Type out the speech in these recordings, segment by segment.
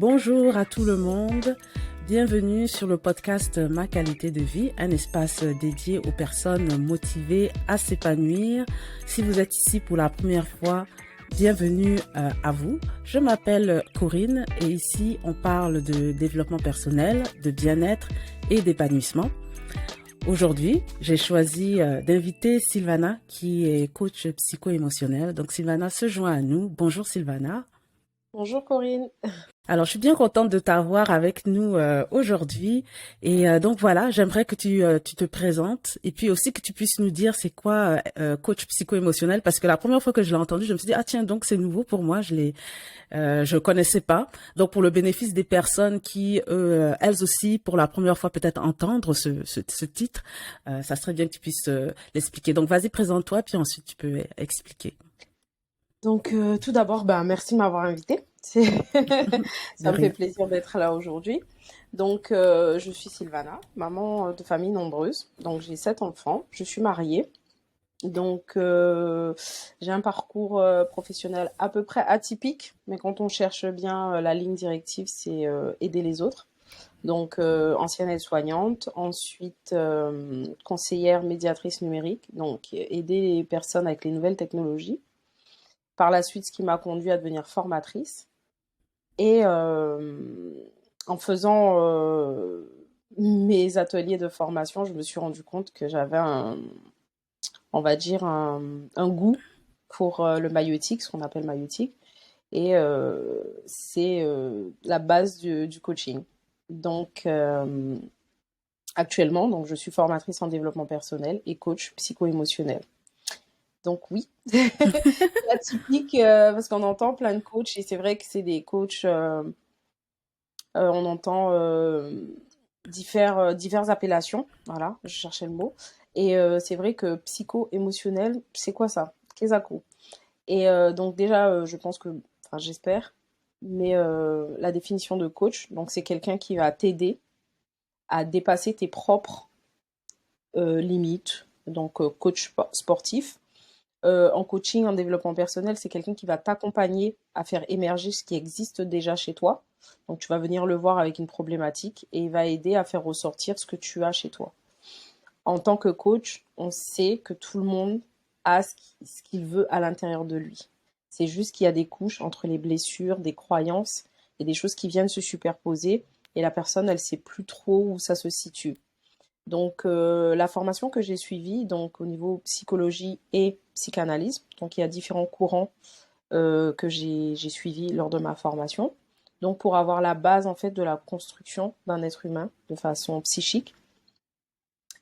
Bonjour à tout le monde, bienvenue sur le podcast Ma qualité de vie, un espace dédié aux personnes motivées à s'épanouir. Si vous êtes ici pour la première fois, bienvenue à vous. Je m'appelle Corinne et ici on parle de développement personnel, de bien-être et d'épanouissement. Aujourd'hui, j'ai choisi d'inviter Sylvana qui est coach psycho-émotionnel. Donc Sylvana se joint à nous. Bonjour Sylvana. Bonjour Corinne. Alors, je suis bien contente de t'avoir avec nous aujourd'hui. Et donc voilà, j'aimerais que tu te présentes et puis aussi que tu puisses nous dire c'est quoi coach psycho-émotionnel parce que la première fois que je l'ai entendu, je me suis dit ah tiens donc c'est nouveau pour moi, je connaissais pas. Donc pour le bénéfice des personnes qui elles aussi pour la première fois peut-être entendre ce titre, ça serait bien que tu puisses l'expliquer. Donc vas-y présente-toi puis ensuite tu peux expliquer. Donc tout d'abord, merci de m'avoir invitée. De Ça me fait rien. plaisir d'être là aujourd'hui. Donc je suis Sylvana, maman de famille nombreuse. Donc j'ai 7 enfants. Je suis mariée. Donc j'ai un parcours professionnel à peu près atypique, mais quand on cherche bien la ligne directive, c'est aider les autres. Donc ancienne aide-soignante, ensuite conseillère médiatrice numérique, donc aider les personnes avec les nouvelles technologies. Par la suite, ce qui m'a conduit à devenir formatrice. Et en faisant mes ateliers de formation, je me suis rendu compte que j'avais on va dire, un goût pour le maïeutique, ce qu'on appelle maïeutique. Et c'est la base du coaching. Donc, actuellement, donc, je suis formatrice en développement personnel et coach psycho-émotionnel. Donc oui, c'est atypique parce qu'on entend plein de coachs et c'est vrai que c'est des coachs, on entend diverses appellations, voilà, je cherchais le mot. Et c'est vrai que psycho-émotionnel, c'est quoi ça? Qu'est-ce que ça? Et donc déjà, je pense que, enfin j'espère, mais la définition de coach, donc c'est quelqu'un qui va t'aider à dépasser tes propres limites, donc coach sportif. En coaching, en développement personnel, c'est quelqu'un qui va t'accompagner à faire émerger ce qui existe déjà chez toi. Donc, tu vas venir le voir avec une problématique et il va aider à faire ressortir ce que tu as chez toi. En tant que coach, on sait que tout le monde a ce qu'il veut à l'intérieur de lui. C'est juste qu'il y a des couches entre les blessures, des croyances et des choses qui viennent se superposer et la personne, elle sait plus trop où ça se situe. Donc la formation que j'ai suivie, donc au niveau psychologie et psychanalyse, donc il y a différents courants que j'ai suivis lors de ma formation. Donc pour avoir la base en fait de la construction d'un être humain de façon psychique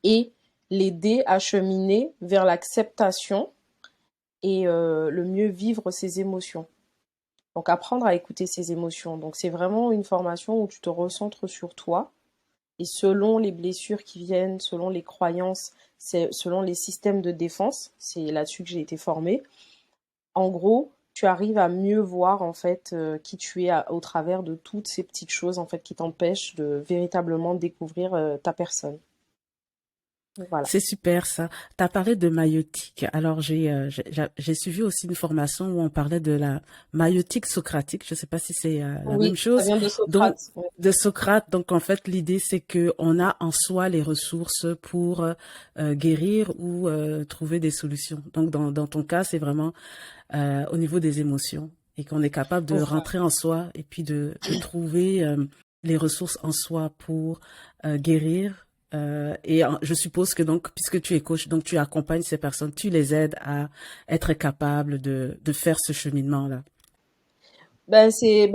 et l'aider à cheminer vers l'acceptation et le mieux vivre ses émotions. Donc apprendre à écouter ses émotions. Donc c'est vraiment une formation où tu te recentres sur toi. Et selon les blessures qui viennent, selon les croyances, selon les systèmes de défense, c'est là-dessus que j'ai été formée. En gros, tu arrives à mieux voir en fait qui tu es au travers de toutes ces petites choses en fait qui t'empêchent de véritablement découvrir ta personne. Voilà. C'est super ça. Tu as parlé de maïeutique. Alors j'ai suivi aussi une formation où on parlait de la maïeutique socratique. Je sais pas si c'est la même Oui, ça chose. vient de Donc Socrate. Ouais. de Socrate. Donc en fait l'idée c'est que on a en soi les ressources pour guérir ou trouver des solutions. Donc dans ton cas c'est vraiment au niveau des émotions et qu'on est capable de C'est ça. rentrer en soi et puis de trouver les ressources en soi pour guérir. Je suppose que donc, puisque tu es coach, donc tu accompagnes ces personnes, tu les aides à être capables de faire ce cheminement-là. C'est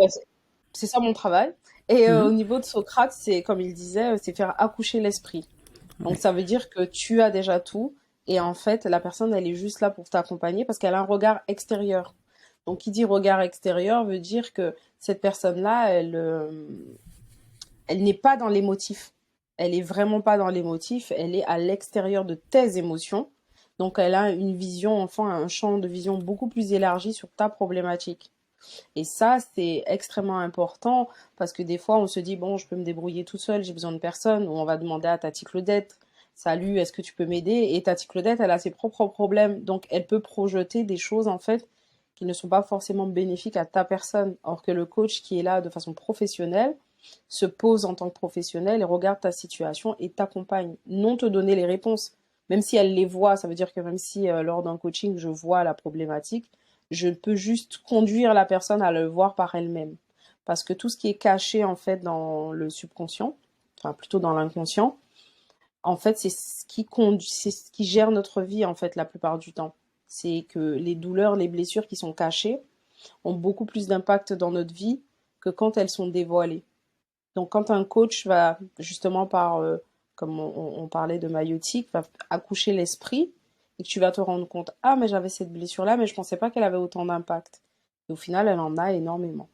ça mon travail. Et au Mhm. niveau de Socrate, c'est comme il disait, c'est faire accoucher l'esprit. Donc Ouais. ça veut dire que tu as déjà tout et en fait la personne elle est juste là pour t'accompagner parce qu'elle a un regard extérieur. Donc qui dit regard extérieur veut dire que cette personne-là elle n'est pas dans l'émotif. Elle est vraiment pas dans l'émotif, elle est à l'extérieur de tes émotions. Donc elle a une vision, enfin un champ de vision beaucoup plus élargi sur ta problématique. Et ça, c'est extrêmement important parce que des fois, on se dit, bon, je peux me débrouiller tout seul, j'ai besoin de personne, ou on va demander à Tati Claudette, salut, est-ce que tu peux m'aider? Et Tati Claudette, elle a ses propres problèmes, donc elle peut projeter des choses, en fait, qui ne sont pas forcément bénéfiques à ta personne. Or que le coach qui est là de façon professionnelle se pose en tant que professionnel et regarde ta situation et t'accompagne. Non te donner les réponses. Même si elle les voit, ça veut dire que même si lors d'un coaching, je vois la problématique, je peux juste conduire la personne à le voir par elle-même. Parce que tout ce qui est caché en fait dans le subconscient, enfin plutôt dans l'inconscient, en fait c'est ce qui conduit, c'est ce qui gère notre vie en fait la plupart du temps. C'est que les douleurs, les blessures qui sont cachées ont beaucoup plus d'impact dans notre vie que quand elles sont dévoilées. Donc quand un coach va justement comme on parlait de maïotique, va accoucher l'esprit et que tu vas te rendre compte, ah mais j'avais cette blessure-là, mais je pensais pas qu'elle avait autant d'impact. Et au final, elle en a énormément.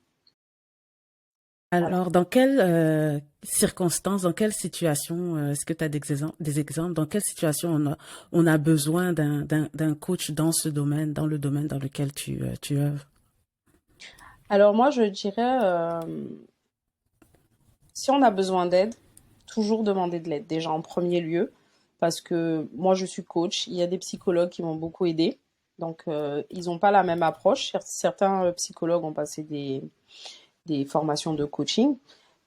Voilà. Alors, dans quelles circonstances, dans quelle situation, est-ce que tu as des exemples, dans quelle situation on a besoin d'un coach dans ce domaine, dans le domaine dans lequel tu œuvres? Alors moi, je dirais, si on a besoin d'aide, toujours demander de l'aide, déjà en premier lieu, parce que moi, je suis coach, il y a des psychologues qui m'ont beaucoup aidé, donc ils n'ont pas la même approche. Certains psychologues ont passé des formations de coaching.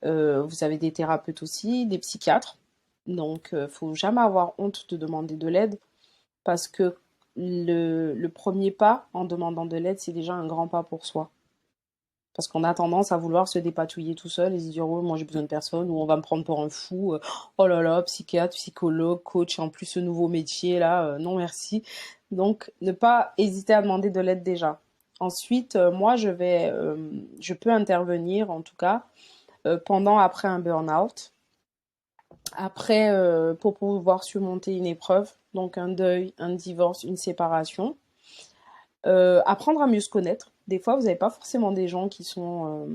Vous avez des thérapeutes aussi, des psychiatres. Donc, faut jamais avoir honte de demander de l'aide parce que le premier pas en demandant de l'aide, c'est déjà un grand pas pour soi. Parce qu'on a tendance à vouloir se dépatouiller tout seul et se dire, oh, moi j'ai besoin de personne, ou on va me prendre pour un fou, oh là là, psychiatre, psychologue, coach, et en plus ce nouveau métier là, non merci. Donc, ne pas hésiter à demander de l'aide déjà. Ensuite, moi je peux intervenir en tout cas pendant, après un burn-out, après pour pouvoir surmonter une épreuve, donc un deuil, un divorce, une séparation. Apprendre à mieux se connaître. Des fois, vous n'avez pas forcément des gens qui sont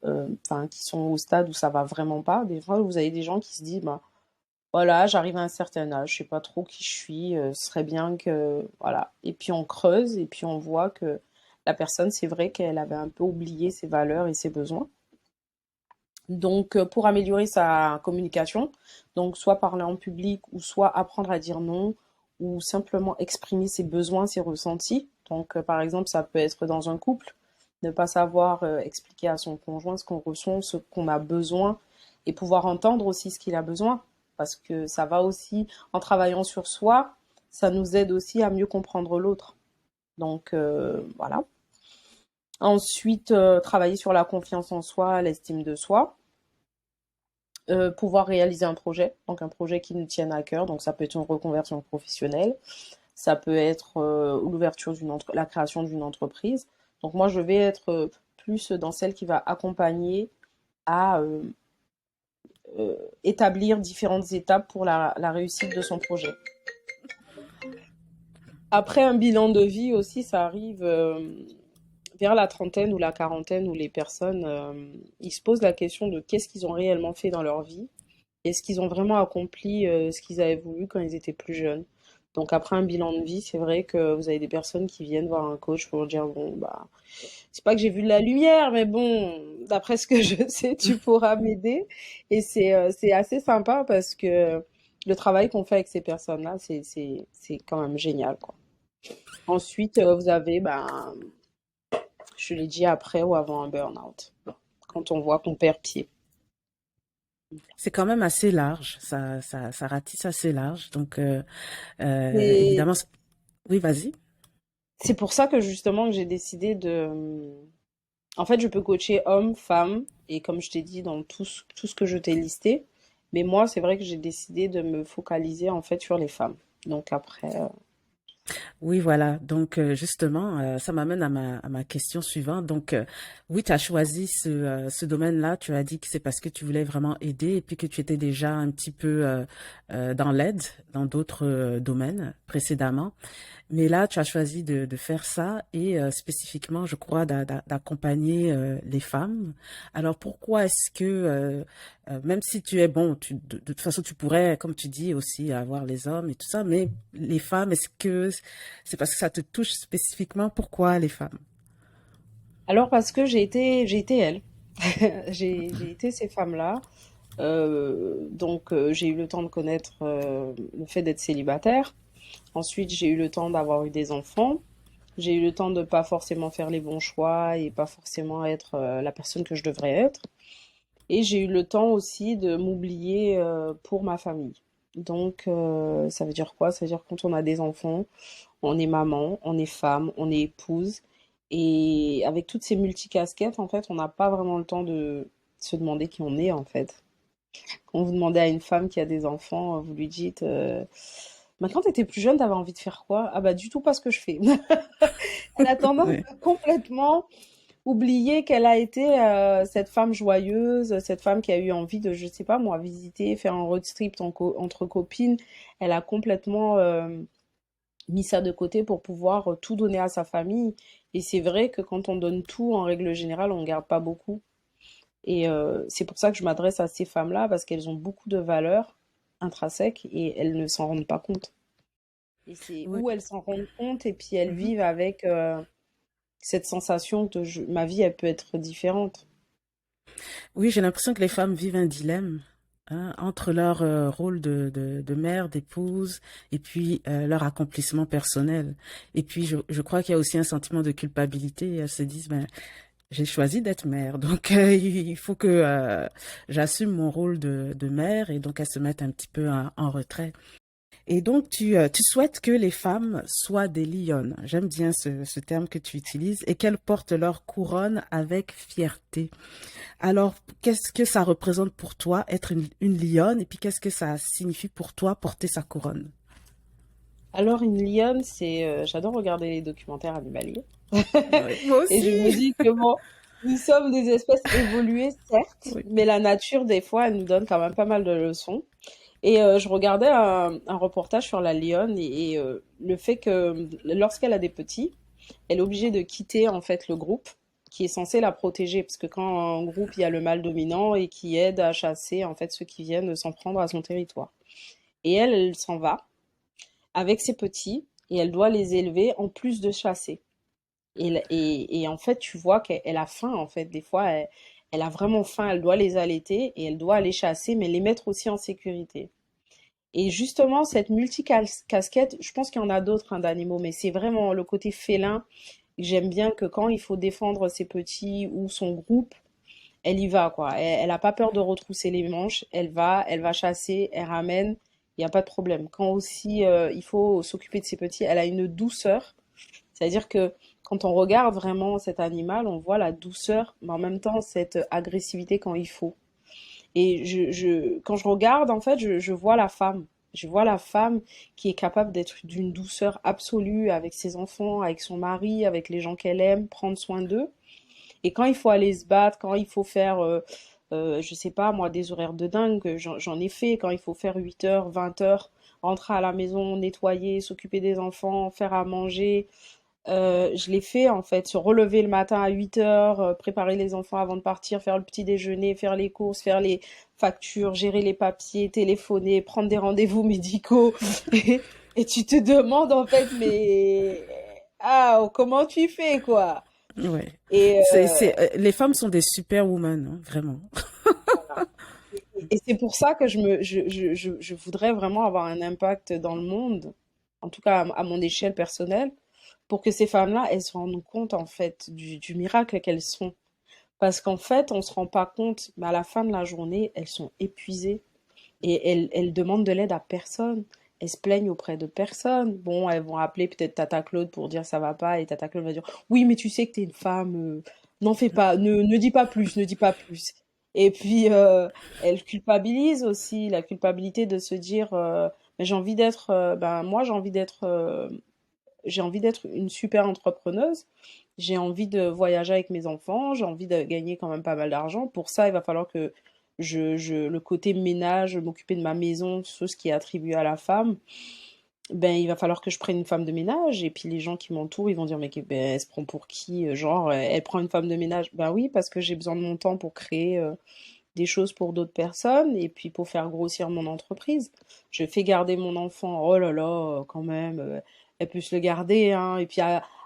au stade où ça va vraiment pas. Des fois, vous avez des gens qui se disent, bah, voilà, j'arrive à un certain âge, je sais pas trop qui je suis, ce serait bien que, voilà. Et puis on creuse et puis on voit que la personne, c'est vrai qu'elle avait un peu oublié ses valeurs et ses besoins. Donc, pour améliorer sa communication, donc soit parler en public ou soit apprendre à dire non ou simplement exprimer ses besoins, ses ressentis. Donc, par exemple, ça peut être dans un couple, ne pas savoir expliquer à son conjoint ce qu'on ressent, ce qu'on a besoin et pouvoir entendre aussi ce qu'il a besoin. Parce que ça va aussi, en travaillant sur soi, ça nous aide aussi à mieux comprendre l'autre. Donc, voilà. Ensuite, travailler sur la confiance en soi, l'estime de soi. Pouvoir réaliser un projet, donc un projet qui nous tienne à cœur, donc ça peut être une reconversion professionnelle, ça peut être la création d'une entreprise. Donc moi je vais être plus dans celle qui va accompagner à établir différentes étapes pour la réussite de son projet. Après un bilan de vie aussi, ça arrive vers la trentaine ou la quarantaine où les personnes ils se posent la question de qu'est-ce qu'ils ont réellement fait dans leur vie. Est-ce qu'ils ont vraiment accompli ce qu'ils avaient voulu quand ils étaient plus jeunes? Donc après un bilan de vie, c'est vrai que vous avez des personnes qui viennent voir un coach pour dire bon bah c'est pas que j'ai vu de la lumière, mais bon d'après ce que je sais, tu pourras m'aider. Et c'est assez sympa parce que le travail qu'on fait avec ces personnes-là, c'est quand même génial quoi. Ensuite, vous avez je l'ai dit après ou avant un burn-out, quand on voit qu'on perd pied. C'est quand même assez large, ça ratisse assez large. Donc, Et évidemment, oui, vas-y. c'est pour ça que justement que j'ai décidé en fait, je peux coacher hommes, femmes, et comme je t'ai dit dans tout ce que je t'ai listé, mais moi, c'est vrai que j'ai décidé de me focaliser en fait sur les femmes. Donc après, Oui, voilà. Donc, justement, ça m'amène à ma question suivante. Donc, oui, tu as choisi ce domaine-là. Tu as dit que c'est parce que tu voulais vraiment aider et puis que tu étais déjà un petit peu dans l'aide dans d'autres domaines précédemment. Mais là, tu as choisi de faire ça et spécifiquement, je crois, d'accompagner les femmes. Alors pourquoi est-ce que, même si tu es bon, de toute façon, tu pourrais, comme tu dis, aussi avoir les hommes et tout ça, mais les femmes, est-ce que c'est parce que ça te touche spécifiquement? Pourquoi les femmes? alors parce que j'ai été elle, j'ai été ces femmes-là. Donc j'ai eu le temps de connaître le fait d'être célibataire. Ensuite, j'ai eu le temps d'avoir eu des enfants. J'ai eu le temps de pas forcément faire les bons choix et pas forcément être la personne que je devrais être. Et j'ai eu le temps aussi de m'oublier pour ma famille. Donc, ça veut dire quoi? Ça veut dire quand on a des enfants, on est maman, on est femme, on est épouse. Et avec toutes ces multicasquettes, en fait, on n'a pas vraiment le temps de se demander qui on est, en fait. Quand vous demandez à une femme qui a des enfants, vous lui dites, bah, quand tu étais plus jeune, t'avais envie de faire quoi? Ah bah du tout pas ce que je fais. Elle a tendance Ouais. à complètement oublier qu'elle a été cette femme joyeuse, cette femme qui a eu envie de, je sais pas moi, visiter, faire un road trip entre copines. Elle a complètement mis ça de côté pour pouvoir tout donner à sa famille. Et c'est vrai que quand on donne tout, en règle générale, on garde pas beaucoup. Et c'est pour ça que je m'adresse à ces femmes-là, parce qu'elles ont beaucoup de valeurs intrinsèques et elles ne s'en rendent pas compte. Et c'est Ouais. où elles s'en rendent compte et puis elles Mhm. vivent avec cette sensation que ma vie, elle peut être différente. Oui, j'ai l'impression que les femmes vivent un dilemme, hein, entre leur rôle de mère, d'épouse, et puis leur accomplissement personnel. Et puis, je crois qu'il y a aussi un sentiment de culpabilité. Elles se disent, ben, j'ai choisi d'être mère, donc il faut que j'assume mon rôle de mère, et donc elles se mettent un petit peu en retrait. Et donc, tu souhaites que les femmes soient des lionnes. J'aime bien ce terme que tu utilises, et qu'elles portent leur couronne avec fierté. Alors, qu'est-ce que ça représente pour toi être une lionne, et puis qu'est-ce que ça signifie pour toi porter sa couronne? Alors, une lionne, c'est, j'adore regarder les documentaires animaliers. Oui, moi Et je me aussi. dis que bon, nous sommes des espèces évoluées, certes, Oui. mais la nature, des fois, elle nous donne quand même pas mal de leçons. Et je regardais un reportage sur la lionne et le fait que lorsqu'elle a des petits, elle est obligée de quitter en fait le groupe qui est censé la protéger, parce que quand un groupe, il y a le mâle dominant et qui aide à chasser en fait ceux qui viennent s'en prendre à son territoire. Et elle s'en va avec ses petits et elle doit les élever en plus de chasser. Et en fait, tu vois qu'elle a faim, en fait. Des fois, elle a vraiment faim, elle doit les allaiter et elle doit aller chasser, mais les mettre aussi en sécurité. Et justement, cette multicasquette, je pense qu'il y en a d'autres hein, d'animaux, mais c'est vraiment le côté félin. J'aime bien que quand il faut défendre ses petits ou son groupe, elle y va, quoi. Elle a pas peur de retrousser les manches, elle va chasser, elle ramène, il n'y a pas de problème. Quand aussi il faut s'occuper de ses petits, elle a une douceur. C'est-à-dire que quand on regarde vraiment cet animal, on voit la douceur, mais en même temps cette agressivité quand il faut. Et quand je regarde, en fait, je vois la femme. Je vois la femme qui est capable d'être d'une douceur absolue avec ses enfants, avec son mari, avec les gens qu'elle aime, prendre soin d'eux. Et quand il faut aller se battre, quand il faut faire, je sais pas, moi, des horaires de dingue, j'en ai fait, quand il faut faire 8 heures, 20 heures, rentrer à la maison, nettoyer, s'occuper des enfants, faire à manger, je l'ai fait en fait, se relever le matin à 8 heures, préparer les enfants avant de partir, faire le petit déjeuner, faire les courses, faire les factures, gérer les papiers, téléphoner, prendre des rendez-vous médicaux. Et tu te demandes en fait, mais ah, comment tu fais quoi? Ouais. Et Les femmes sont des superwomen, hein, vraiment. voilà. Et c'est pour ça que je voudrais vraiment avoir un impact dans le monde, en tout cas à mon échelle personnelle, pour que ces femmes-là, elles se rendent compte en fait du miracle qu'elles sont. Parce qu'en fait, on se rend pas compte, mais à la fin de la journée, elles sont épuisées et elles demandent de l'aide à personne. Elles se plaignent auprès de personne. Bon, elles vont appeler peut-être Tata Claude pour dire ça va pas et Tata Claude va dire oui, mais tu sais que t'es une femme, n'en fais pas, ne dis pas plus, ne dis pas plus. Et puis elles culpabilisent aussi, la culpabilité de se dire mais j'ai envie d'être, ben moi j'ai envie d'être une super entrepreneuse. J'ai envie de voyager avec mes enfants. J'ai envie de gagner quand même pas mal d'argent. Pour ça, il va falloir que le côté ménage, m'occuper de ma maison, ce qui est attribué à la femme, ben, il va falloir que je prenne une femme de ménage. Et puis les gens qui m'entourent, ils vont dire, mais ben, elle se prend pour qui? Genre, elle prend une femme de ménage. Ben oui, parce que j'ai besoin de mon temps pour créer des choses pour d'autres personnes et puis pour faire grossir mon entreprise. Je fais garder mon enfant, oh là là, quand même, elle peut se le garder, hein, et puis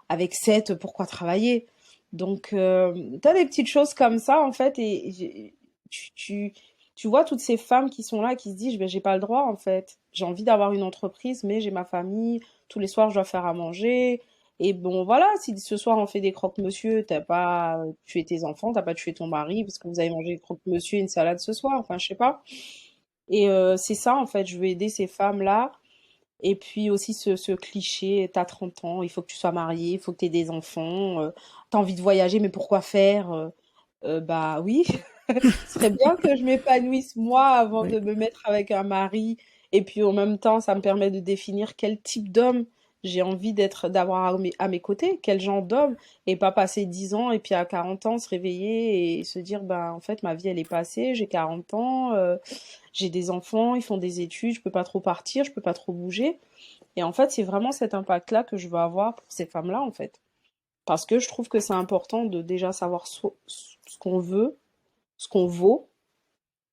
avec 7, pourquoi travailler? Donc, t'as des petites choses comme ça, en fait, tu, tu, tu vois toutes ces femmes qui sont là, qui se disent, ben, j'ai pas le droit, en fait. J'ai envie d'avoir une entreprise, mais j'ai ma famille, tous les soirs, je dois faire à manger. Et bon, voilà, si ce soir on fait des croque-monsieur, t'as pas tué tes enfants, t'as pas tué ton mari parce que vous avez mangé des croque-monsieur et une salade ce soir, enfin, je sais pas. Et c'est ça, en fait, je veux aider ces femmes-là. Et puis aussi ce cliché, t'as 30 ans, il faut que tu sois marié, il faut que tu aies des enfants, t'as envie de voyager, mais pourquoi faire? Bah oui, ce serait bien que je m'épanouisse moi avant Oui. de me mettre avec un mari. Et puis en même temps, ça me permet de définir quel type d'homme j'ai envie d'avoir à mes côtés, quel genre d'homme, et pas passer 10 ans et puis à 40 ans se réveiller et se dire, ben en fait ma vie elle est passée, j'ai 40 ans, j'ai des enfants, ils font des études, je peux pas trop partir, je peux pas trop bouger. Et en fait, c'est vraiment cet impact-là que je veux avoir pour ces femmes-là, en fait. Parce que je trouve que c'est important de déjà savoir ce qu'on veut, ce qu'on vaut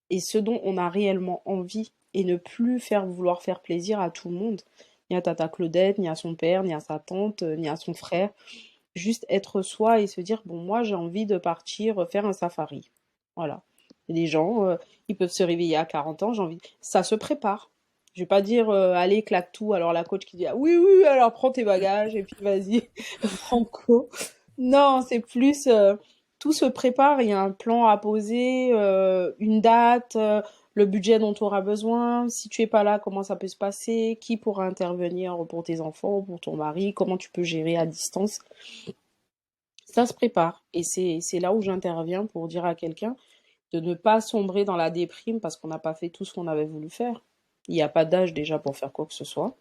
et ce dont on a réellement envie et ne plus vouloir faire plaisir à tout le monde, ni à Tata Claudette, ni à son père, ni à sa tante, ni à son frère. Juste être soi et se dire, bon, moi j'ai envie de partir faire un safari. Voilà. Et les gens, ils peuvent se réveiller à 40 ans, j'ai envie. Ça se prépare. Je vais pas dire, allez, claque tout. Alors la coach qui dit, ah, oui, oui, oui, alors prends tes bagages et puis vas-y, franco. Non, c'est plus, tout se prépare. Il y a un plan à poser, une date, le budget dont tu auras besoin. Si tu es pas là, comment ça peut se passer? Qui pourra intervenir pour tes enfants, pour ton mari? Comment tu peux gérer à distance? Ça se prépare. Et c'est là où j'interviens pour dire à quelqu'un de ne pas sombrer dans la déprime parce qu'on n'a pas fait tout ce qu'on avait voulu faire. Il n'y a pas d'âge déjà pour faire quoi que ce soit.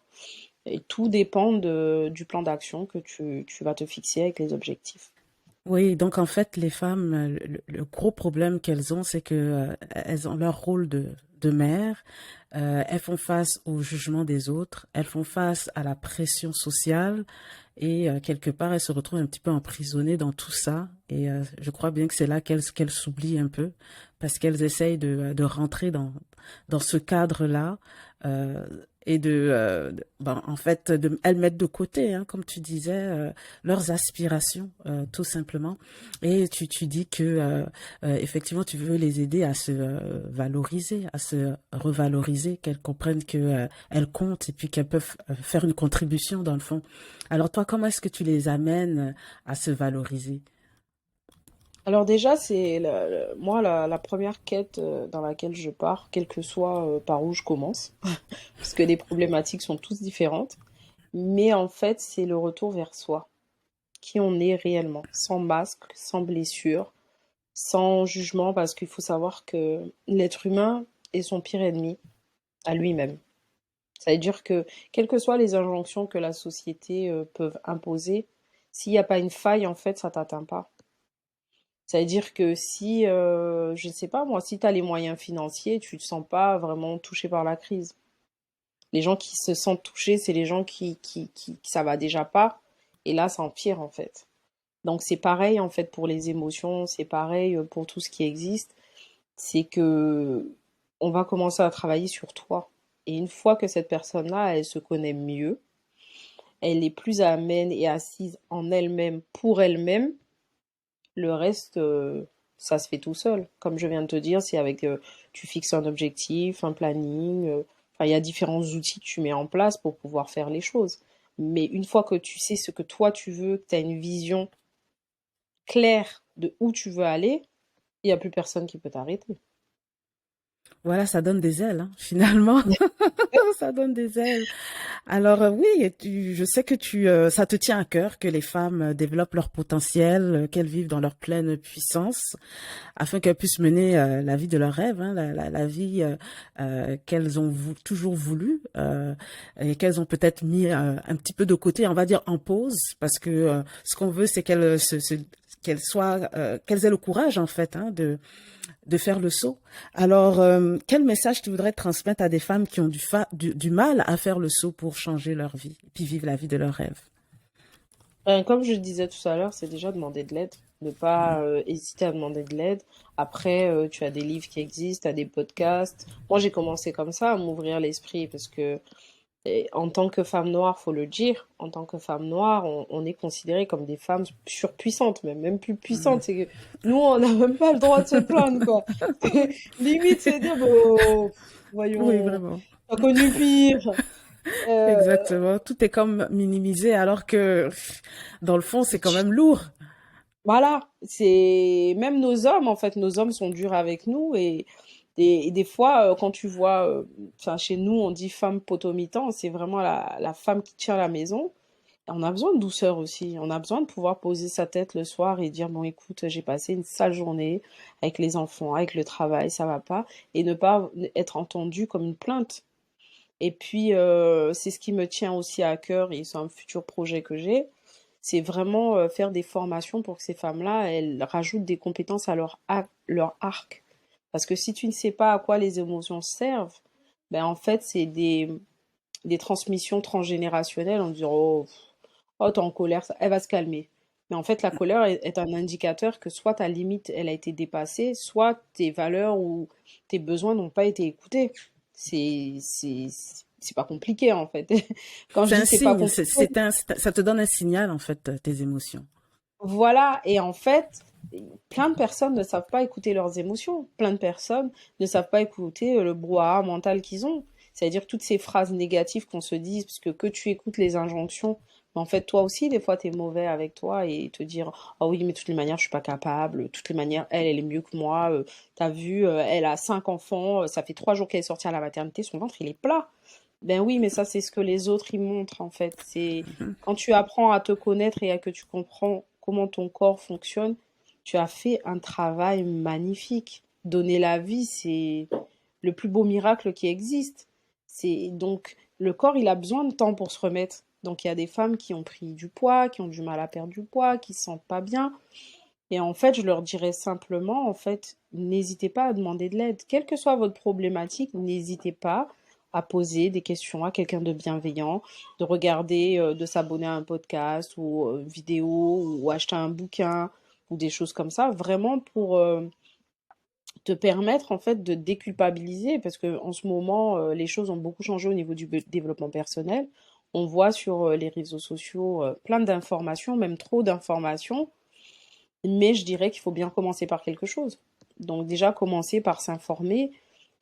Et tout dépend du plan d'action que tu vas te fixer avec les objectifs. Oui, donc en fait, les femmes, le gros problème qu'elles ont, c'est que elles ont leur rôle de mère. Elles font face au jugement des autres, elles font face à la pression sociale et quelque part, elles se retrouvent un petit peu emprisonnées dans tout ça. Et je crois bien que c'est là qu'elles s'oublient un peu parce qu'elles essayent de rentrer dans ce cadre-là. Euh, et en fait, elles mettent de côté, hein, comme tu disais, leurs aspirations, tout simplement. Et tu dis que effectivement, tu veux les aider à se valoriser, à se revaloriser, qu'elles comprennent que elles comptent et puis qu'elles peuvent faire une contribution dans le fond. Alors toi, comment est-ce que tu les amènes à se valoriser? Alors déjà, c'est moi la première quête dans laquelle je pars, quel que soit par où je commence, parce que les problématiques sont toutes différentes. Mais en fait, c'est le retour vers soi, qui on est réellement, sans masque, sans blessure, sans jugement, parce qu'il faut savoir que l'être humain est son pire ennemi à lui-même. Ça veut dire que, quelles que soient les injonctions que la société peut imposer, s'il n'y a pas une faille, en fait, ça t'atteint pas. Ça veut dire que si, je ne sais pas moi, si tu as les moyens financiers, tu te sens pas vraiment touché par la crise. Les gens qui se sentent touchés, c'est les gens qui ça va déjà pas, et là, ça empire, en fait. Donc c'est pareil, en fait, pour les émotions, c'est pareil pour tout ce qui existe. C'est que on va commencer à travailler sur toi. Et une fois que cette personne-là, elle se connaît mieux, elle est plus amène et assise en elle-même, pour elle-même, le reste, ça se fait tout seul. Comme je viens de te dire, c'est avec, tu fixes un objectif, un planning, enfin, il y a différents outils que tu mets en place pour pouvoir faire les choses. Mais une fois que tu sais ce que toi tu veux, que tu as une vision claire de où tu veux aller, il n'y a plus personne qui peut t'arrêter. Voilà, ça donne des ailes, hein, finalement. Ça donne des ailes. Alors oui, je sais que ça te tient à cœur que les femmes développent leur potentiel, qu'elles vivent dans leur pleine puissance, afin qu'elles puissent mener la vie de leurs rêves, hein, la vie qu'elles ont toujours voulu et qu'elles ont peut-être mis un petit peu de côté, on va dire en pause, parce que ce qu'on veut, c'est qu'elles aient le courage en fait, hein, de faire le saut. Alors, quel message tu voudrais transmettre à des femmes qui ont du mal à faire le saut pour changer leur vie, puis vivre la vie de leurs rêves? Comme je disais tout à l'heure, c'est déjà demander de l'aide. Ne pas hésiter à demander de l'aide. Après, tu as des livres qui existent, tu as des podcasts. Moi, j'ai commencé comme ça à m'ouvrir l'esprit parce que en tant que femme noire, faut le dire, en tant que femme noire, on est considérées comme des femmes surpuissantes, même plus puissantes. C'est que nous, on n'a même pas le droit de se plaindre, quoi. Limite, c'est dire, bon, Oui, voyons, vraiment. t'as connu pire. Euh, Exactement. Tout est comme minimisé alors que dans le fond, c'est quand même lourd. Voilà, c'est même nos hommes, en fait, nos hommes sont durs avec nous et des fois, quand tu vois, enfin, chez nous, on dit femme potomitan, c'est vraiment la femme qui tient la maison. On a besoin de douceur aussi. On a besoin de pouvoir poser sa tête le soir et dire, bon, écoute, j'ai passé une sale journée avec les enfants, avec le travail, ça va pas, et ne pas être entendu comme une plainte. Et puis, c'est ce qui me tient aussi à cœur et c'est un futur projet que j'ai. C'est vraiment faire des formations pour que ces femmes-là, elles rajoutent des compétences à leur arc. Parce que si tu ne sais pas à quoi les émotions servent, ben en fait, c'est des transmissions transgénérationnelles. On dirait, oh, oh t'es en colère, elle va se calmer. Mais en fait, la colère est un indicateur que soit ta limite, elle a été dépassée, soit tes valeurs ou tes besoins n'ont pas été écoutés. C'est pas compliqué, en fait. Quand je C'est dis un c'est pas signe, compliqué, ça te donne un signal, en fait, tes émotions. voilà, et en fait, plein de personnes ne savent pas écouter leurs émotions. Plein de personnes ne savent pas écouter le brouhaha mental qu'ils ont. C'est-à-dire toutes ces phrases négatives qu'on se dit, parce que tu écoutes les injonctions, mais en fait, toi aussi, des fois, tu es mauvais avec toi et te dire, ah oui, mais de toutes les manières, je suis pas capable. De toutes les manières, elle est mieux que moi. T'as vu, elle a 5 enfants, ça fait 3 jours qu'elle est sortie à la maternité, son ventre, il est plat. Ben oui, mais ça, c'est ce que les autres y montrent, en fait. C'est quand tu apprends à te connaître et à que tu comprends comment ton corps fonctionne, tu as fait un travail magnifique. Donner la vie, c'est le plus beau miracle qui existe. C'est donc le corps, il a besoin de temps pour se remettre. Donc il y a des femmes qui ont pris du poids, qui ont du mal à perdre du poids, qui se sentent pas bien. Et en fait, je leur dirais simplement, en fait, n'hésitez pas à demander de l'aide. Quelle que soit votre problématique, n'hésitez pas à poser des questions à quelqu'un de bienveillant, de regarder, de s'abonner à un podcast ou vidéo ou acheter un bouquin ou des choses comme ça, vraiment pour te permettre en fait de déculpabiliser parce que en ce moment, les choses ont beaucoup changé au niveau du développement personnel. On voit sur les réseaux sociaux plein d'informations, même trop d'informations, mais je dirais qu'il faut bien commencer par quelque chose. Donc déjà commencer par s'informer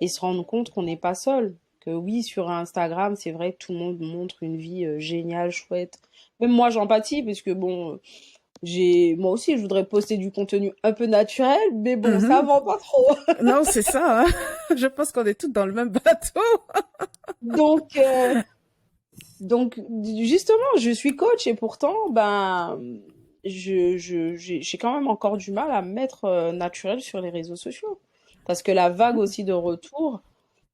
et se rendre compte qu'on n'est pas seul. Que oui, sur Instagram, c'est vrai que tout le monde montre une vie géniale, chouette. Même moi, j'empathie parce que bon, moi aussi, je voudrais poster du contenu un peu naturel, mais bon, ça Mhm. vend pas trop. Non, c'est ça, hein. Je pense qu'on est tous dans le même bateau. Donc, justement, je suis coach et pourtant, ben, j'ai quand même encore du mal à me mettre naturel sur les réseaux sociaux. Parce que la vague aussi de retour,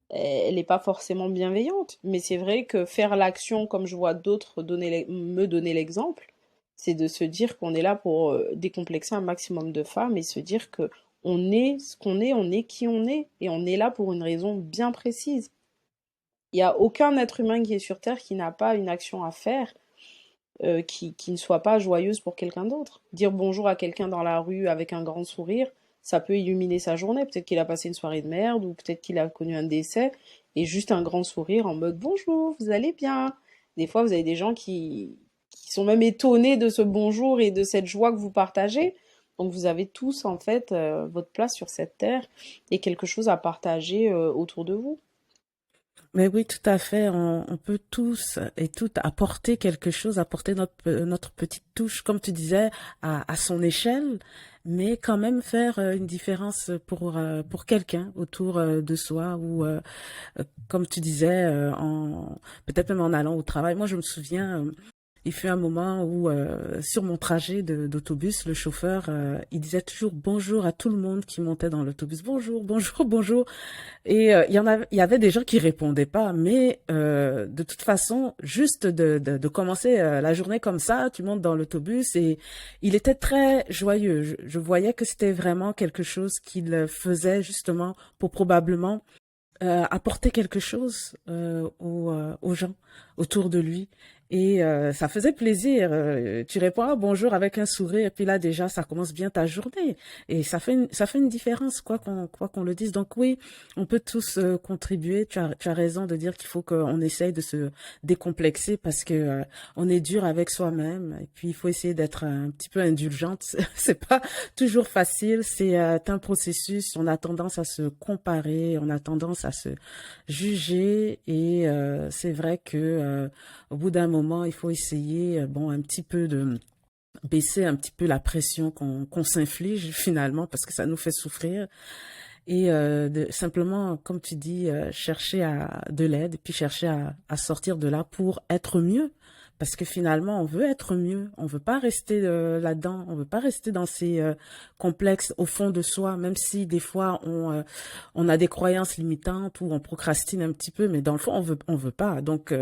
elle n'est pas forcément bienveillante. Mais c'est vrai que faire l'action, comme je vois d'autres me donner l'exemple, c'est de se dire qu'on est là pour décomplexer un maximum de femmes et se dire que on est ce qu'on est, on est qui on est, et on est là pour une raison bien précise. Il n'y a aucun être humain qui est sur Terre qui n'a pas une action à faire qui ne soit pas joyeuse pour quelqu'un d'autre. Dire bonjour à quelqu'un dans la rue avec un grand sourire, ça peut illuminer sa journée. Peut-être qu'il a passé une soirée de merde ou peut-être qu'il a connu un décès et juste un grand sourire en mode bonjour, vous allez bien. Des fois, vous avez des gens qui sont même étonnés de ce bonjour et de cette joie que vous partagez. Donc vous avez tous en fait votre place sur cette terre et quelque chose à partager autour de vous. Mais oui, tout à fait. On peut tous et toutes apporter quelque chose, apporter notre petite touche, comme tu disais, à son échelle, mais quand même faire une différence pour quelqu'un autour de soi ou, comme tu disais, peut-être même en allant au travail. Moi, je me souviens, il fut un moment où, sur mon trajet d'autobus, le chauffeur, il disait toujours bonjour à tout le monde qui montait dans l'autobus. Bonjour, bonjour, bonjour. Et il y avait des gens qui répondaient pas, mais de toute façon, juste de commencer la journée comme ça, tu montes dans l'autobus et il était très joyeux. Je voyais que c'était vraiment quelque chose qu'il faisait justement pour probablement apporter quelque chose aux gens autour de lui. Et ça faisait plaisir. Tu réponds ah, bonjour avec un sourire, et puis là déjà ça commence bien ta journée. Et ça fait une différence quoi qu'on le dise. Donc oui, on peut tous contribuer. Tu as raison de dire qu'il faut qu'on essaye de se décomplexer parce que on est dur avec soi-même. Et puis il faut essayer d'être un petit peu indulgente. C'est pas toujours facile. C'est un processus. On a tendance à se comparer, on a tendance à se juger. Et c'est vrai que au bout d'un moment, il faut essayer, bon, un petit peu de baisser un petit peu la pression qu'on s'inflige finalement parce que ça nous fait souffrir et de simplement, comme tu dis, chercher de l'aide, puis chercher à sortir de là pour être mieux. Parce que finalement, on veut être mieux. On veut pas rester là-dedans. On veut pas rester dans ces complexes au fond de soi, même si des fois on a des croyances limitantes ou on procrastine un petit peu, mais dans le fond, on veut pas. Donc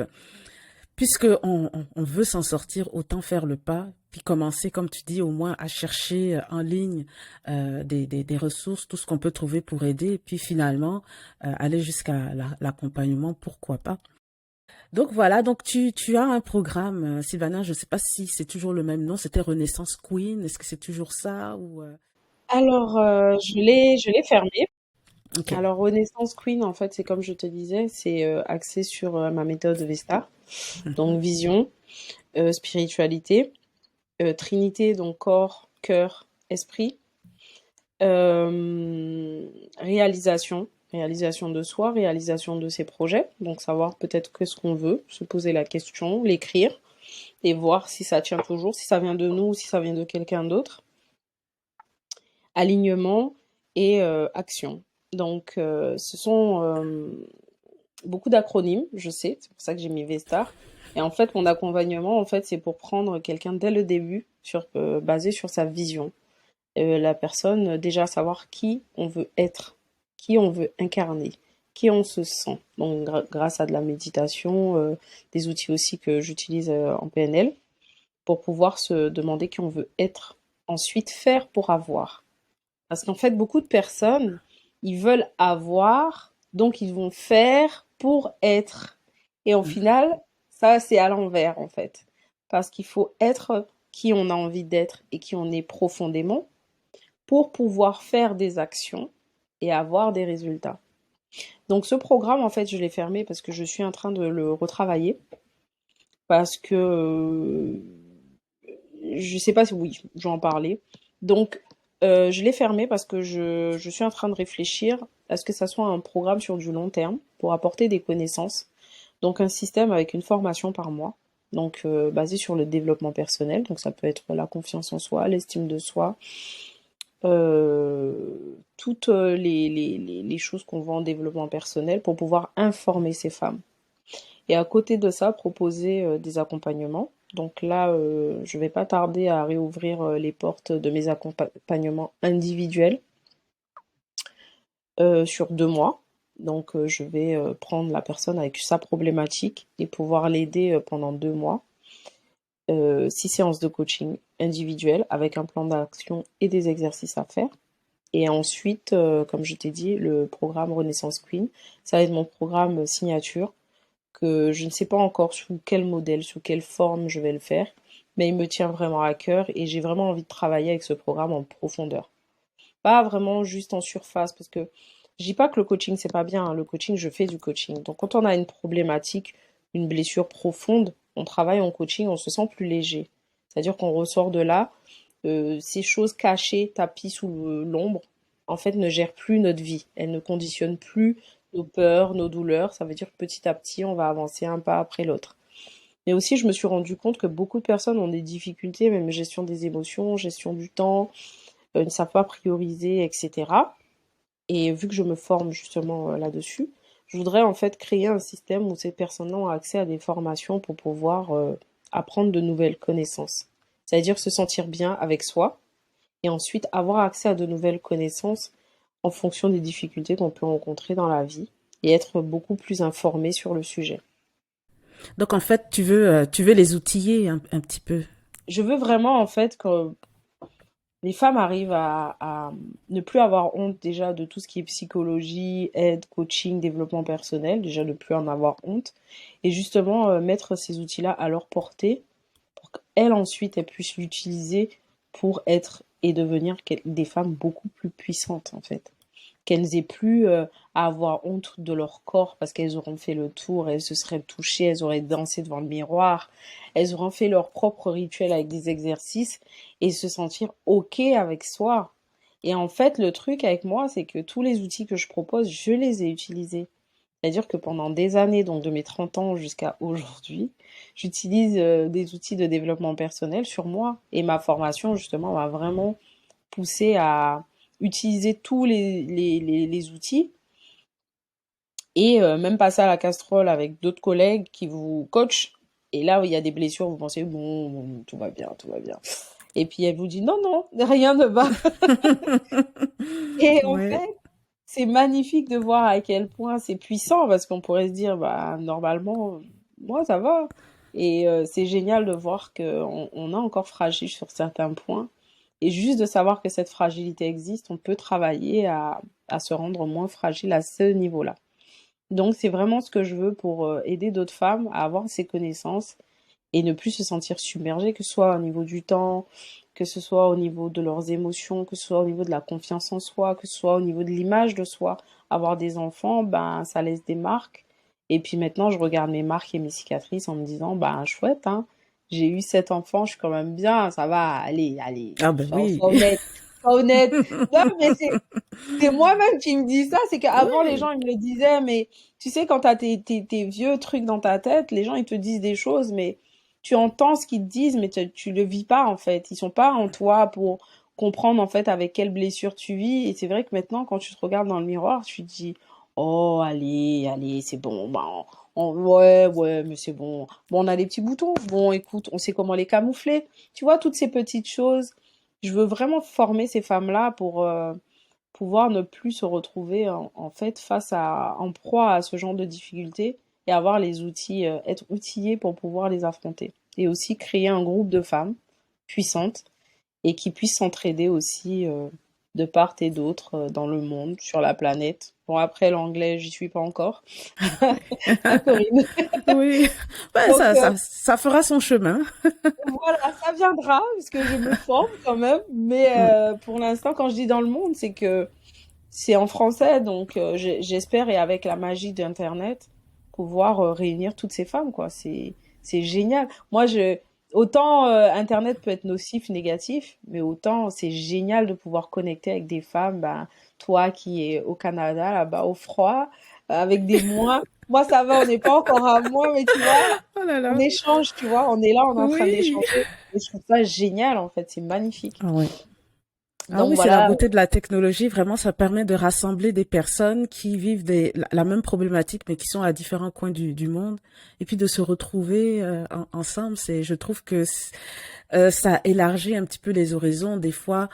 puisque on veut s'en sortir, autant faire le pas, puis commencer, comme tu dis, au moins à chercher en ligne des ressources, tout ce qu'on peut trouver pour aider, et puis finalement aller jusqu'à l'accompagnement, pourquoi pas. Donc voilà, donc tu as un programme, Sylvana, je ne sais pas si c'est toujours le même nom, c'était Renaissance Queen, est-ce que c'est toujours ça ou Alors, je l'ai fermé. Ok. Alors, Renaissance Queen, en fait, c'est comme je te disais, c'est axé sur ma méthode Vesta. Donc, vision, spiritualité, Trinité, donc corps, cœur, esprit, réalisation de soi, réalisation de ses projets. Donc, savoir peut-être qu'est-ce qu'on veut, se poser la question, l'écrire et voir si ça tient toujours, si ça vient de nous ou si ça vient de quelqu'un d'autre. Alignement et action. Donc, ce sont beaucoup d'acronymes, je sais, c'est pour ça que j'ai mis Vestar. Et en fait, mon accompagnement, en fait, c'est pour prendre quelqu'un dès le début, basé sur sa vision. La personne, déjà savoir qui on veut être, qui on veut incarner, qui on se sent. Donc, grâce à de la méditation, des outils aussi que j'utilise en PNL, pour pouvoir se demander qui on veut être. Ensuite, faire pour avoir. Parce qu'en fait, beaucoup de personnes, ils veulent avoir, donc ils vont faire pour être. Et au final, ça, c'est à l'envers, en fait. Parce qu'il faut être qui on a envie d'être et qui on est profondément pour pouvoir faire des actions et avoir des résultats. Donc ce programme, en fait, je l'ai fermé parce que je suis en train de le retravailler. Parce que je sais pas si oui, je vais en parler. Donc, je l'ai fermé parce que je suis en train de réfléchir à ce que ça soit un programme sur du long terme pour apporter des connaissances. Donc, un système avec une formation par mois. Donc, basé sur le développement personnel. Donc, ça peut être la confiance en soi, l'estime de soi, toutes les choses qu'on voit en développement personnel pour pouvoir informer ces femmes. Et à côté de ça, proposer des accompagnements. Donc là, je vais pas tarder à réouvrir les portes de mes accompagnements individuels sur 2 mois. Donc je vais prendre la personne avec sa problématique et pouvoir l'aider pendant 2 mois. 6 séances de coaching individuel avec un plan d'action et des exercices à faire. Et ensuite, comme je t'ai dit, le programme Renaissance Queen, ça va être mon programme signature que je ne sais pas encore sous quel modèle, sous quelle forme je vais le faire, mais il me tient vraiment à cœur et j'ai vraiment envie de travailler avec ce programme en profondeur. Pas vraiment juste en surface, parce que je dis pas que le coaching c'est pas bien, hein. Le coaching, je fais du coaching. Donc quand on a une problématique, une blessure profonde, on travaille en coaching, on se sent plus léger. C'est-à-dire qu'on ressort de là, ces choses cachées, tapis sous l'ombre, en fait, ne gèrent plus notre vie. Elles ne conditionnent plus nos peurs, nos douleurs. Ça veut dire que petit à petit, on va avancer un pas après l'autre. Mais aussi, je me suis rendu compte que beaucoup de personnes ont des difficultés, même gestion des émotions, gestion du temps, ne savent pas prioriser, etc. Et vu que je me forme justement là-dessus, je voudrais en fait créer un système où ces personnes-là ont accès à des formations pour pouvoir apprendre de nouvelles connaissances. C'est-à-dire se sentir bien avec soi et ensuite avoir accès à de nouvelles connaissances en fonction des difficultés qu'on peut rencontrer dans la vie et être beaucoup plus informé sur le sujet. Donc en fait, tu veux les outiller un petit peu. Je veux vraiment en fait que les femmes arrivent à ne plus avoir honte déjà de tout ce qui est psychologie, aide, coaching, développement personnel, déjà ne plus en avoir honte, et justement mettre ces outils-là à leur portée pour qu'elles ensuite elles puissent l'utiliser pour être et devenir des femmes beaucoup plus puissantes en fait. Qu'elles aient plus à avoir honte de leur corps parce qu'elles auront fait le tour, elles se seraient touchées, elles auraient dansé devant le miroir, elles auront fait leur propre rituel avec des exercices et se sentir OK avec soi. Et en fait, le truc avec moi, c'est que tous les outils que je propose, je les ai utilisés. C'est-à-dire que pendant des années, donc de mes 30 ans jusqu'à aujourd'hui, j'utilise des outils de développement personnel sur moi. Et ma formation, justement, m'a vraiment poussé à utiliser tous les outils et même passer à la casserole avec d'autres collègues qui vous coachent. Et là, il y a des blessures, vous pensez, bon, tout va bien, tout va bien. Et puis elle vous dit, non, non, rien ne va. Et en Ouais. fait, c'est magnifique de voir à quel point c'est puissant parce qu'on pourrait se dire, bah, normalement, moi, ça va. Et c'est génial de voir qu'on est encore fragile sur certains points. Et juste de savoir que cette fragilité existe, on peut travailler à se rendre moins fragile à ce niveau-là. Donc, c'est vraiment ce que je veux pour aider d'autres femmes à avoir ces connaissances et ne plus se sentir submergées, que ce soit au niveau du temps, que ce soit au niveau de leurs émotions, que ce soit au niveau de la confiance en soi, que ce soit au niveau de l'image de soi. Avoir des enfants, ben, ça laisse des marques. Et puis maintenant, je regarde mes marques et mes cicatrices en me disant, ben, chouette, hein. J'ai eu 7 enfants, je suis quand même bien, ça va, allez, allez, Ah ben oui. sois honnête, sois honnête. Non, mais c'est moi-même qui me dis ça, c'est qu'avant les Oui. gens ils me le disaient, mais tu sais, quand t'as tes vieux trucs dans ta tête, les gens ils te disent des choses, mais tu entends ce qu'ils te disent, mais tu le vis pas en fait. Ils sont pas en toi pour comprendre en fait avec quelle blessure tu vis. Et c'est vrai que maintenant, quand tu te regardes dans le miroir, tu te dis, oh, allez, allez, c'est bon, bah, ouais, ouais, mais c'est bon. Bon, on a des petits boutons. Bon, écoute, on sait comment les camoufler. Tu vois, toutes ces petites choses. Je veux vraiment former ces femmes-là pour pouvoir ne plus se retrouver en fait en proie à ce genre de difficultés et avoir les outils, être outillés pour pouvoir les affronter. Et aussi créer un groupe de femmes puissantes et qui puissent s'entraider aussi de part et d'autre dans le monde, sur la planète. Bon, après l'anglais, j'y suis pas encore. Hein, Corinne? Oui. Ouais, Donc ça fera son chemin. voilà, ça viendra parce que je me forme quand même. Mais Mm. pour l'instant, quand je dis dans le monde, c'est que c'est en français, donc j'espère, et avec la magie d'Internet, pouvoir réunir toutes ces femmes, quoi. C'est génial. Autant Internet peut être nocif, négatif, mais autant c'est génial de pouvoir connecter avec des femmes, ben, toi qui es au Canada, là-bas, au froid, avec des moins. Moi, ça va, on n'est pas encore à moins, mais tu vois, Oh là on là. échange, tu vois, on est là, on est en train Oui. d'échanger. Et je trouve ça génial, en fait, c'est magnifique. Ah ouais. Ah Donc oui, c'est la voilà, beauté de la technologie. Vraiment, ça permet de rassembler des personnes qui vivent la même problématique, mais qui sont à différents coins du monde, et puis de se retrouver ensemble. Je trouve que ça élargit un petit peu les horizons. Des fois,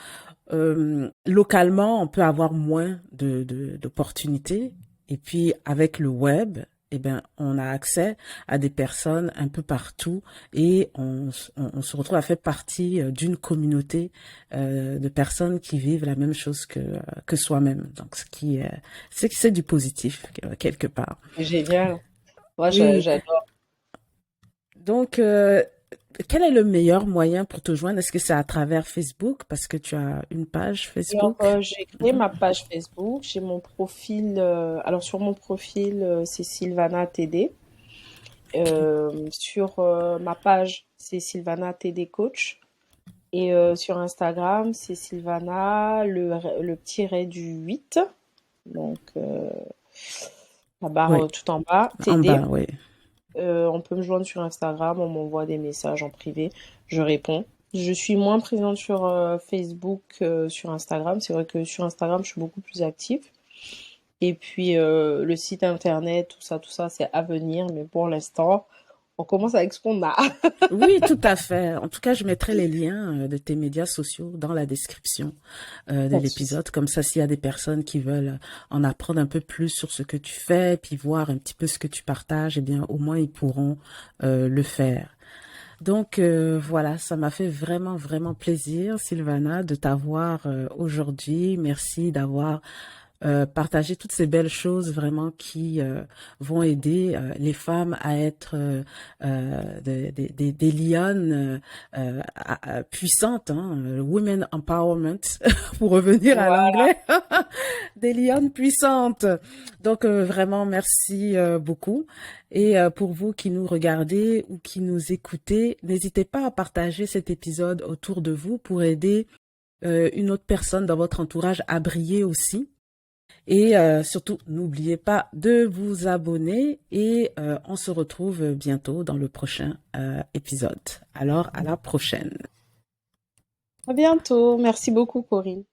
localement, on peut avoir moins d'opportunités. Et puis, avec le web, eh ben, on a accès à des personnes un peu partout et on se retrouve à faire partie d'une communauté de personnes qui vivent la même chose que soi-même. Donc, c'est du positif quelque part. c'est génial. Moi, Oui. j'adore. Donc, quel est le meilleur moyen pour te joindre? Est-ce que c'est à travers Facebook parce que tu as une page Alors, Facebook? j'ai créé ma page Facebook. J'ai mon profil. Alors, sur mon profil, c'est Sylvana TD. Ok. Sur ma page, c'est Sylvana TD Coach. Et sur Instagram, c'est Sylvana, le petit ret du 8. Donc, la barre Oui, tout en bas, en TD. bas, oui. On peut me joindre sur Instagram, on m'envoie des messages en privé, je réponds. Je suis moins présente sur Facebook que sur Instagram. C'est vrai que sur Instagram, je suis beaucoup plus active. Et puis le site internet, tout ça, c'est à venir. Mais pour l'instant, on commence avec ce qu'on a. Oui, tout à fait. En tout cas, je mettrai les liens de tes médias sociaux dans la description de Pas de souci. l'épisode. Comme ça, s'il y a des personnes qui veulent en apprendre un peu plus sur ce que tu fais, puis voir un petit peu ce que tu partages, eh bien, au moins, ils pourront le faire. Donc voilà, ça m'a fait vraiment, vraiment plaisir, Sylvana, de t'avoir aujourd'hui. Merci d'avoir partager toutes ces belles choses vraiment qui vont aider les femmes à être des lionnes puissantes, hein, women empowerment, pour revenir à Voilà. l'anglais, des lionnes puissantes. Donc vraiment merci beaucoup. Et pour vous qui nous regardez ou qui nous écoutez, n'hésitez pas à partager cet épisode autour de vous pour aider une autre personne dans votre entourage à briller aussi. Et surtout, n'oubliez pas de vous abonner et on se retrouve bientôt dans le prochain épisode. Alors, à la prochaine. À bientôt. Merci beaucoup, Corinne.